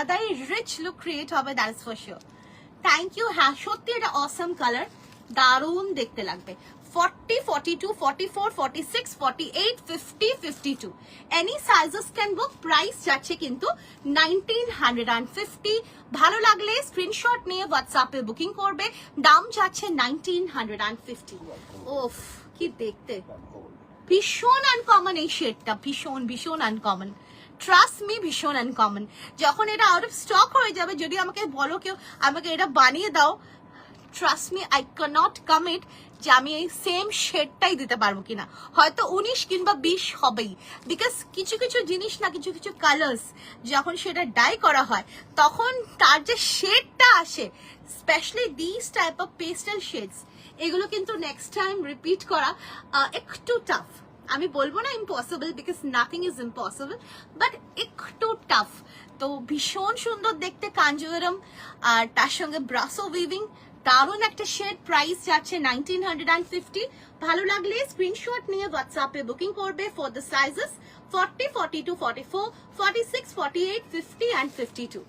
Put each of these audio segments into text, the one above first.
আলাদাই rich look create হবে, that's for sure. Thank you. হ্যাঁ সত্যি এটা অসম কালার, দারুণ দেখতে লাগবে। 40, 42, 44, 46, 48, 50, 52 any sizes can book. Price যাচ্ছে কিন্তু 1950। ভালো লাগলে স্ক্রিনশট নিয়ে হোয়াটসঅ্যাপে বুকিং করবে। দাম যাচ্ছে 1950। ওফ কি দেখতে, ভীষণ আনকমন এই শেডটা, ভীষণ ভীষণ আনকমন। ট্রাস্ট মি, ভীষণ আনকমন। যখন এটা আউট অফ স্টক হয়ে যাবে, যদি আমাকে বলো কেউ আমাকে এটা বানিয়ে দাও, trust me I cannot commit যে আমি এই সেম শেডটাই দিতে পারবো কিনা। হয়তো 19 কিংবা 20 হবেই, বিকজ কিছু কিছু জিনিস না, কিছু কিছু কালার্স যখন সেটা ডাই করা হয় তখন তার যে শেডটা আসে, specially this type of pastel shades, এগুলো কিন্তু নেক্সট টাইম রিপিট করা একটু টাফ। আমি বলবো না impossible, because nothing is impossible, but একটু টাফ। তো ভীষণ সুন্দর দেখতে কাঞ্জিভারাম, আর তার সঙ্গে ব্রাসো উইভিং, দারুণ একটা শেড। প্রাইস যাচ্ছে 1950। ভালো লাগলে স্ক্রিনশট নিয়ে হোয়াটসঅ্যাপে বুকিং করবে for the sizes 40, 42, 44, 46, 48, 50 and 52.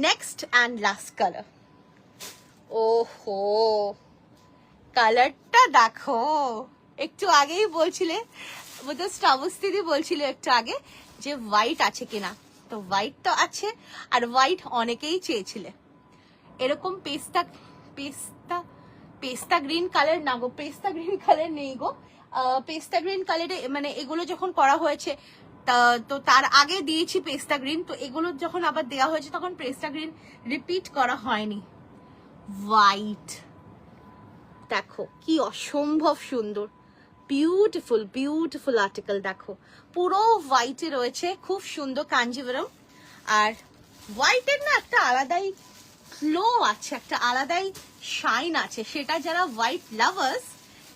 Next and last color. ওহো কালারটা দেখো, একটু আগেই বলছিলে, বোধহয় স্টাবস দিদি বলছিল একটু আগে যে হোয়াইট আছে কিনা, তো হোয়াইট তো আছে, আর হোয়াইট অনেকেই চেয়েছিলে। এরকম পেস্তা পেস্তা পেস্তা গ্রিন কালার না গো, পেস্তা গ্রিন কালার নেই গো। পেস্তা গ্রিন কালারে মানে এগুলো যখন করা হয়েছে তো তার আগে দিয়েছি পেস্তা গ্রিন, তো এগুলো যখন আবার দেওয়া হয়েছে তখন পেস্তা গ্রিন রিপিট করা হয়নি। হোয়াইট দেখো কি অসম্ভব সুন্দর, বিউটিফুল বিউটিফুল আর্টিকেল। দেখো পুরো হোয়াইটে রয়েছে, খুব সুন্দর কাঞ্জিভারাম। আর হোয়াইটের না একটা আলাদাই গ্লো আছে, একটা আলাদাই শাইন আছে, সেটা যারা হোয়াইট লাভার্স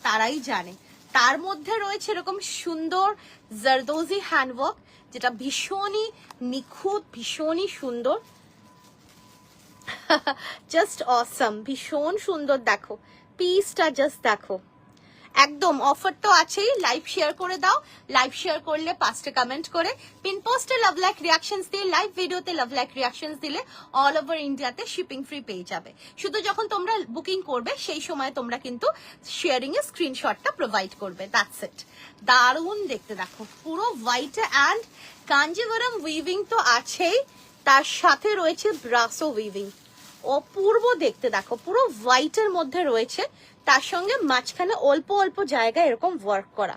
তারাই জানে। তার মধ্যে রয়েছে এরকম সুন্দর জারদোজি হ্যান্ডওয়ার্ক, যেটা ভীষণই নিখুঁত, ভীষণই সুন্দর। জাস্ট অসম, ভীষণ সুন্দর। দেখো পিসটা জাস্ট দেখো, একদম অফার তো আছেই। লাইভ শেয়ার করে দাও, লাইভ শেয়ার করলে 5টা কমেন্ট করে, পিন পোস্টে লাভ লাইক রিয়াকশনস দিয়ে, লাইভ ভিডিওতে লাভ লাইক রিয়াকশনস দিলে অল ওভার ইন্ডিয়াতে শিপিং ফ্রি পেয়ে যাবে। শুধু যখন তোমরা বুকিং করবে সেই সময় তোমরা কিন্তু শেয়ারিং এর স্ক্রিনশটটা প্রোভাইড করবে, দ্যাটস ইট। দারুণ দেখতে দেখো, পুরো হোয়াইট অ্যান্ড কাঞ্জিভারাম উইভিং তো আছেই, তার সাথে রয়েছে ব্রাসো উইভিং, অপূর্ব দেখতে। দেখো পুরো হোয়াইটের মধ্যে রয়েছে, তার সঙ্গে মাঝখানে অল্প অল্প জায়গায় এরকম ওয়ার্ক করা।